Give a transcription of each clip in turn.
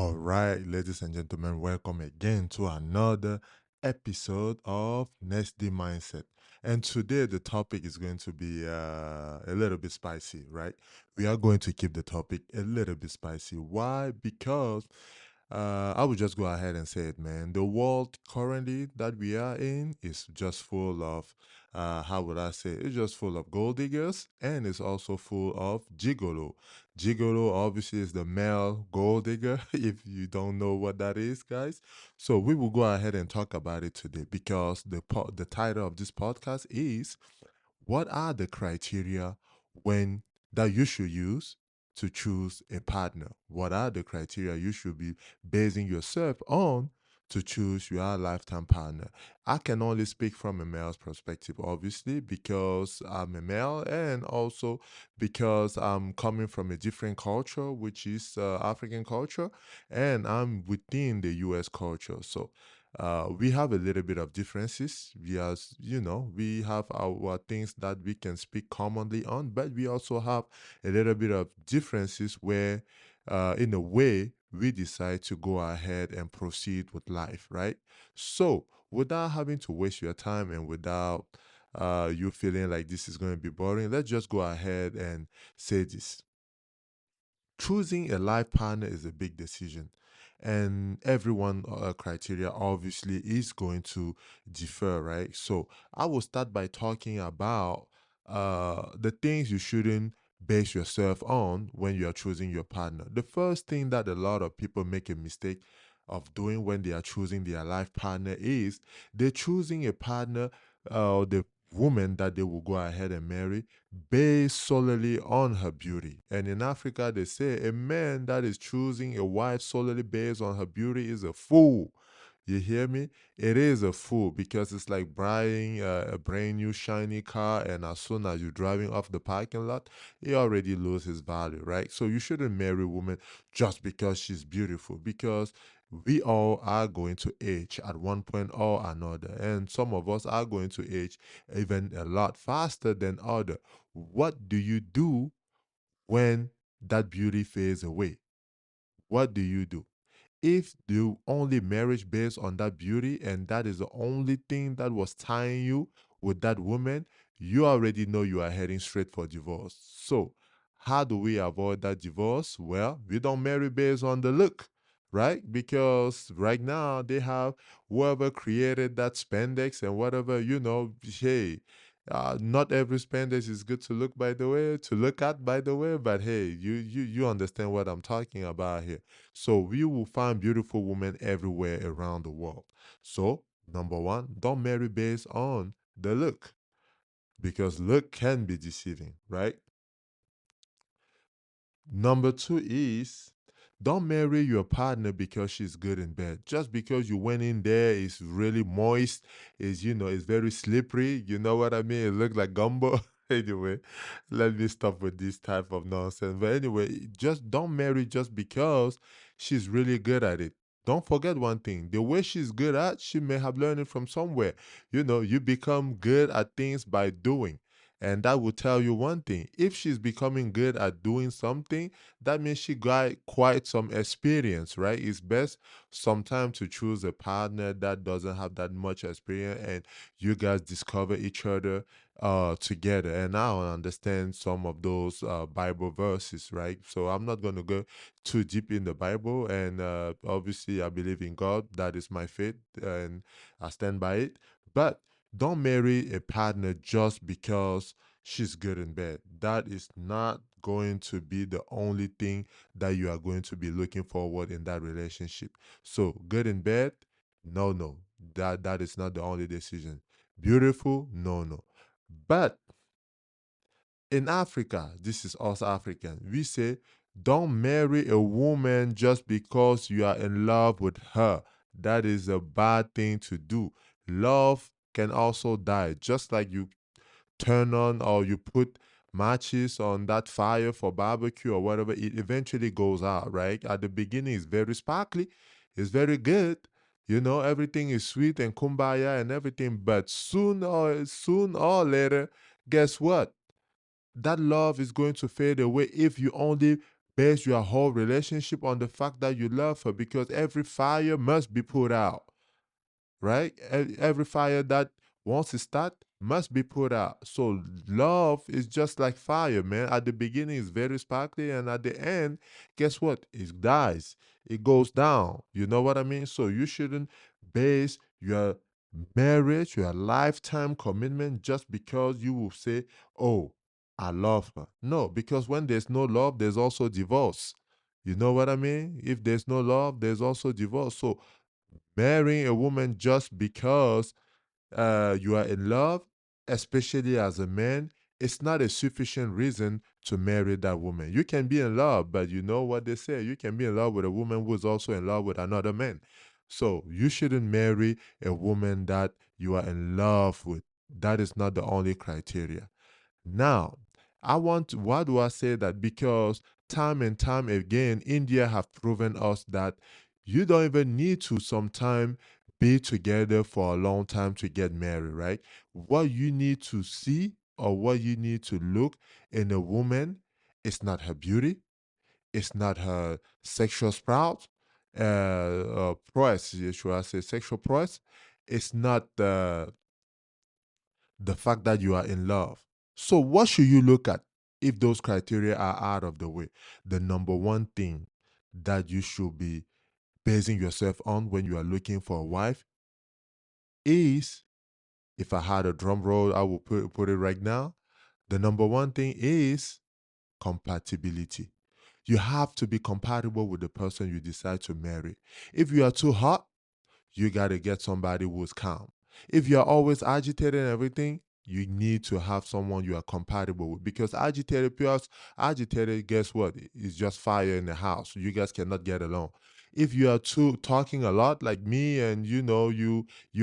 All right, ladies and gentlemen, welcome again to another episode of Next Day Mindset. And today the topic is going to be a little bit spicy, right? We are going to keep the topic a little bit spicy. Why? Because I will just go ahead and say it, man. The world currently that we are in is just full of, how would I say, it's just full of gold diggers and it's also full of gigolo. Gigolo obviously is the male gold digger, if you don't know what that is, guys. So we will go ahead and talk about it today because the title of this podcast is what are the criteria when that you should use to choose a partner? What are the criteria you should be basing yourself on to choose your lifetime partner? I can only speak from a male's perspective, obviously, because I'm a male and also because I'm coming from a different culture, which is African culture, and I'm within the US culture. So we have a little bit of differences. We have our things that we can speak commonly on, but we also have a little bit of differences where, in a way, we decide to go ahead and proceed with life, right? So, without having to waste your time and without you feeling like this is going to be boring, let's just go ahead and say this. Choosing a life partner is a big decision, and everyone criteria obviously is going to differ, right? So I will start by talking about the things you shouldn't base yourself on when you are choosing your partner. The first thing that a lot of people make a mistake of doing when they are choosing their life partner is they're choosing a partner, the woman that they will go ahead and marry based solely on her beauty. And in Africa, they say a man that is choosing a wife solely based on her beauty is a fool. You hear me? It is a fool because it's like buying a brand new shiny car, and as soon as you're driving off the parking lot, it already loses value, right? So you shouldn't marry a woman just because she's beautiful, because we all are going to age at one point or another, and some of us are going to age even a lot faster than other. What do you do when that beauty fades away? What do you do? If you only marriage based on that beauty and that is the only thing that was tying you with that woman, you already know you are heading straight for divorce. So, how do we avoid that divorce? Well, we don't marry based on the look, right? Because right now they have whoever created that spandex and whatever, hey, not every spandex is good to look by the way, to look at by the way, but hey, you understand what I'm talking about here. So we will find beautiful women everywhere around the world. So, number one, don't marry based on the look because look can be deceiving, right? Number two is don't marry your partner because she's good in bed. Just because you went in there is really moist, is very slippery. You know what I mean? It looks like gumbo. Anyway, let me stop with this type of nonsense. But anyway, just don't marry just because she's really good at it. Don't forget one thing. The way she's good at, she may have learned it from somewhere. You become good at things by doing. And that will tell you one thing. If she's becoming good at doing something, that means she got quite some experience, right? It's best sometimes to choose a partner that doesn't have that much experience and you guys discover each other together. And I understand some of those Bible verses, right? So I'm not going to go too deep in the Bible. And obviously, I believe in God. That is my faith and I stand by it. But don't marry a partner just because she's good in bed. That is not going to be the only thing that you are going to be looking forward in that relationship. So, good in bed? No, no. That is not the only decision. Beautiful? No, no. But in Africa, this is us African, we say don't marry a woman just because you are in love with her. That is a bad thing to do. Love can also die, just like you turn on or you put matches on that fire for barbecue or whatever, it eventually goes out, right? At the beginning, it's very sparkly, it's very good. Everything is sweet and kumbaya and everything, but soon or later, guess what? That love is going to fade away if you only base your whole relationship on the fact that you love her, because every fire must be put out, right? Every fire that once it start must be put out. So love is just like fire, man. At the beginning, it's very sparkly, and at the end, guess what? It dies. It goes down. You know what I mean? So you shouldn't base your marriage, your lifetime commitment, just because you will say, "Oh, I love her." No, because when there's no love, there's also divorce. You know what I mean? If there's no love, there's also divorce. So marrying a woman just because you are in love, especially as a man, it's not a sufficient reason to marry that woman. You can be in love, but you know what they say, you can be in love with a woman who is also in love with another man. So you shouldn't marry a woman that you are in love with. That is not the only criteria. Now, why do I say that? Because time and time again, India have proven us that you don't even need to sometime be together for a long time to get married, right? What you need to see or what you need to look in a woman is not her beauty, it's not her sexual sprout, prowess, should I say sexual prowess, it's not the fact that you are in love. So, what should you look at if those criteria are out of the way? The number one thing that you should be basing yourself on when you are looking for a wife is, if I had a drum roll, I will put it right now. The number one thing is compatibility. You have to be compatible with the person you decide to marry. If you are too hot, you got to get somebody who's calm. If you're always agitated and everything, you need to have someone you are compatible with, because agitated, guess what? It's just fire in the house. You guys cannot get along. If you are too talking a lot like me, and you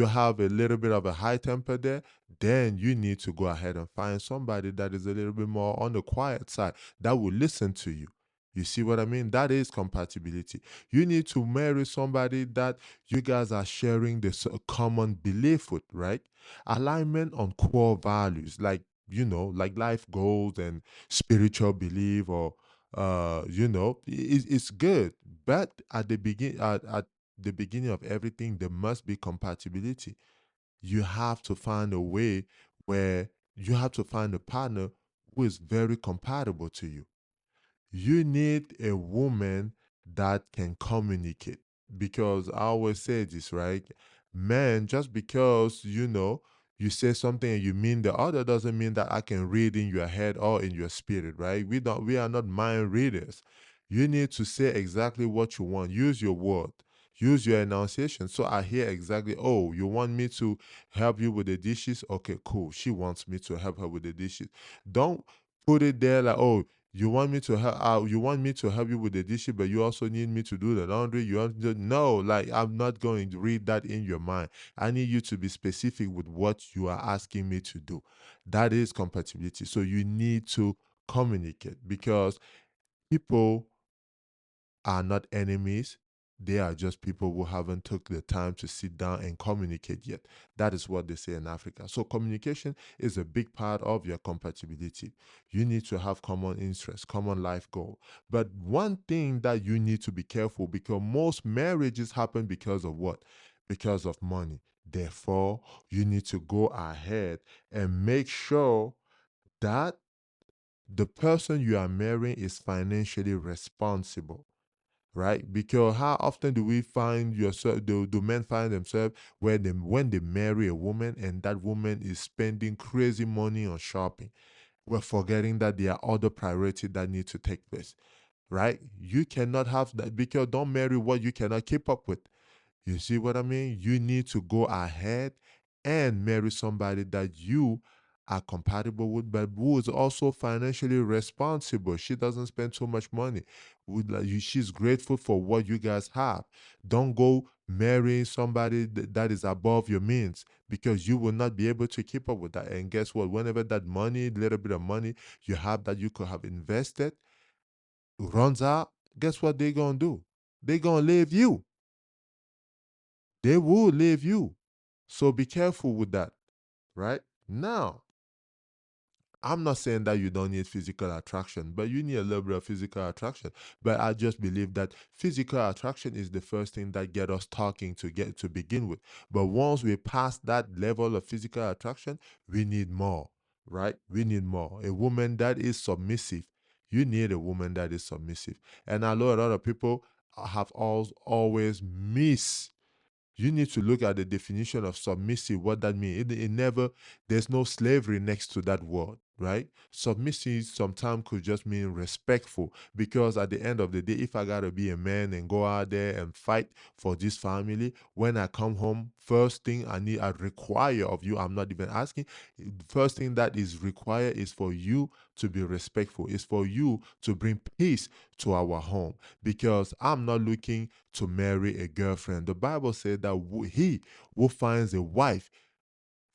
have a little bit of a high temper there, then you need to go ahead and find somebody that is a little bit more on the quiet side, that will listen to you. You see what I mean? That is compatibility. You need to marry somebody that you guys are sharing this common belief with, right? Alignment on core values, like, like life goals and spiritual belief, or it's good. But at the beginning of everything, there must be compatibility. You have to find a way where you have to find a partner who is very compatible to you. You need a woman that can communicate, because I always say this, right? Man, just because you say something and you mean the other, doesn't mean that I can read in your head or in your spirit, right? We are not mind readers. You need to say exactly what you want. Use your word. Use your enunciation. So I hear exactly, oh, you want me to help you with the dishes? Okay, cool. She wants me to help her with the dishes. Don't put it there like, oh, you want me to help? You want me to help you with the dishes, but you also need me to do the laundry. You want to, no, like, I'm not going to read that in your mind. I need you to be specific with what you are asking me to do. That is compatibility. So you need to communicate, because people are not enemies. They are just people who haven't took the time to sit down and communicate yet. That is what they say in Africa. So communication is a big part of your compatibility. You need to have common interests, common life goal. But one thing that you need to be careful, because most marriages happen because of what? Because of money. Therefore, you need to go ahead and make sure that the person you are marrying is financially responsible, right? Because how often do we find yourself, do men find themselves where when they marry a woman and that woman is spending crazy money on shopping? We're forgetting that there are other priorities that need to take place, right? You cannot have that, because don't marry what you cannot keep up with. You see what I mean? You need to go ahead and marry somebody that you are compatible with, but who is also financially responsible. She doesn't spend too much money. She's grateful for what you guys have. Don't go marrying somebody that is above your means, because you will not be able to keep up with that. And guess what? Whenever that money, little bit of money you have that you could have invested, runs out, guess what they're going to do? They're going to leave you. They will leave you. So be careful with that, right? Now, I'm not saying that you don't need physical attraction, but you need a little bit of physical attraction. But I just believe that physical attraction is the first thing that get us talking to get to begin with. But once we pass that level of physical attraction, we need more, right? We need more. A woman that is submissive. You need a woman that is submissive. And I know a lot of people have always missed. You need to look at the definition of submissive, what that means. It never, there's no slavery next to that word, right? Submissive sometimes could just mean respectful, because at the end of the day, if I gotta be a man and go out there and fight for this family, when I come home, first thing I require of you, I'm not even asking, first thing that is required is for you to be respectful, is for you to bring peace to our home, because I'm not looking to marry a girlfriend. The Bible said that he who finds a wife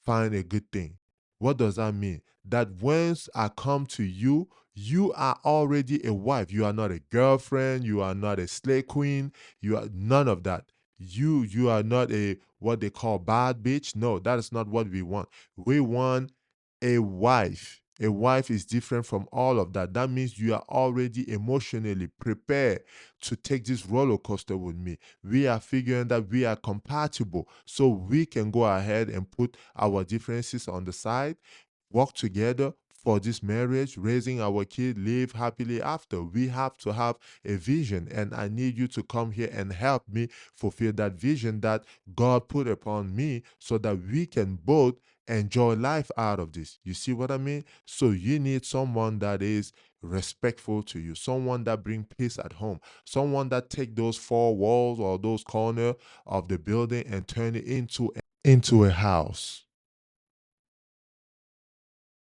find a good thing. What does that mean? That once I come to you, you are already a wife. You are not a girlfriend. You are not a slave queen. You are none of that. You are not a what they call bad bitch. No, that is not what we want. We want a wife. A wife is different from all of that. That means you are already emotionally prepared to take this roller coaster with me. We are figuring that we are compatible, so we can go ahead and put our differences on the side, work together for this marriage, raising our kid, live happily after. We have to have a vision, and I need you to come here and help me fulfill that vision that God put upon me, so that we can both enjoy life out of this. You see what I mean? So you need someone that is respectful to you, someone that bring peace at home, someone that take those four walls or those corner of the building and turn it into a house.